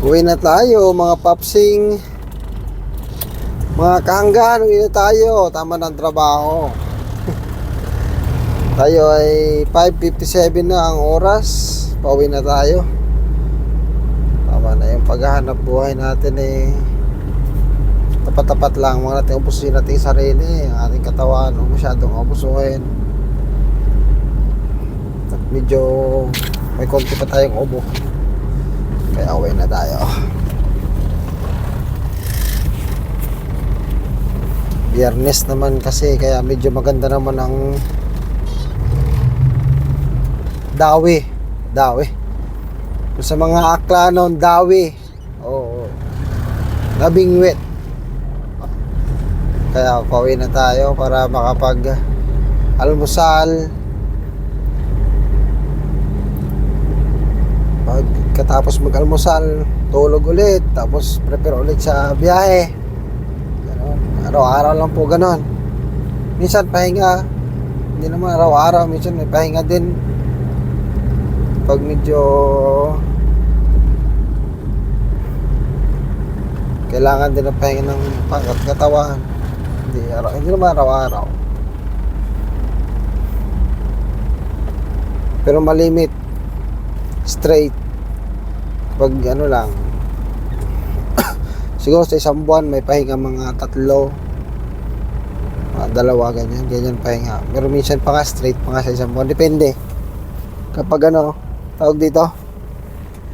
Uwi na tayo mga papsing. Mga kahanggan, uwi na tayo. Tama ng trabaho. Tayo ay 5:57 na ang oras. Pauwi na tayo. Tama na yung paghahanap buhay natin tapat-tapat lang. Mga natin ubusin natin yung sarili. Ang ating katawan, huwag masyadong ubusuhin. At medyo may konti pa tayong ubo. Kaya uwi na tayo. Biyernes naman kasi, kaya medyo maganda naman ang dawi. Kung sa mga akla noon, dawi. Oo. Nabingwit. Kaya pauwi na tayo para makapag almusal. Pagkatapos mag-almusal, tulog ulit, tapos prepare ulit sa biyahe. Ganon. Araw-araw lang po ganon. Minsan pahinga, hindi naman araw-araw, minsan may pahinga din. Pag medyo kailangan din ng pahinga ng pangkatawan. Hindi naman araw-araw. Pero malimit. Straight. Pag ano lang, siguro sa isang buwan may pahinga mga 3, mga 2, ganyan pahinga. Pero minsan pa nga straight pa nga sa isang buwan, depende. Kapag ano, tawag dito,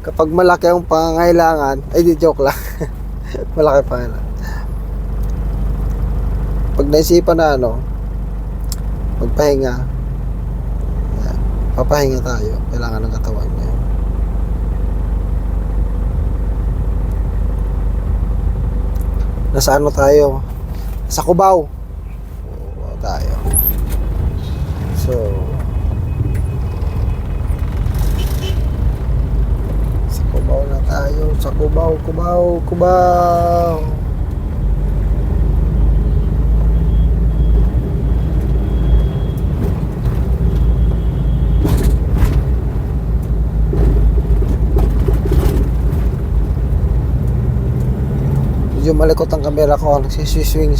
kapag malaki ang pangangailangan, ay di joke lang. Malaki pangangailangan. Pag naisipan na magpahinga, yan, papahinga tayo, kailangan ng katawan niya. Nasa ano tayo? Sa Cubao. Tayo. So, sa Cubao na tayo. Sa Cubao. Medyo malikot ang camera ko, nagsiswing.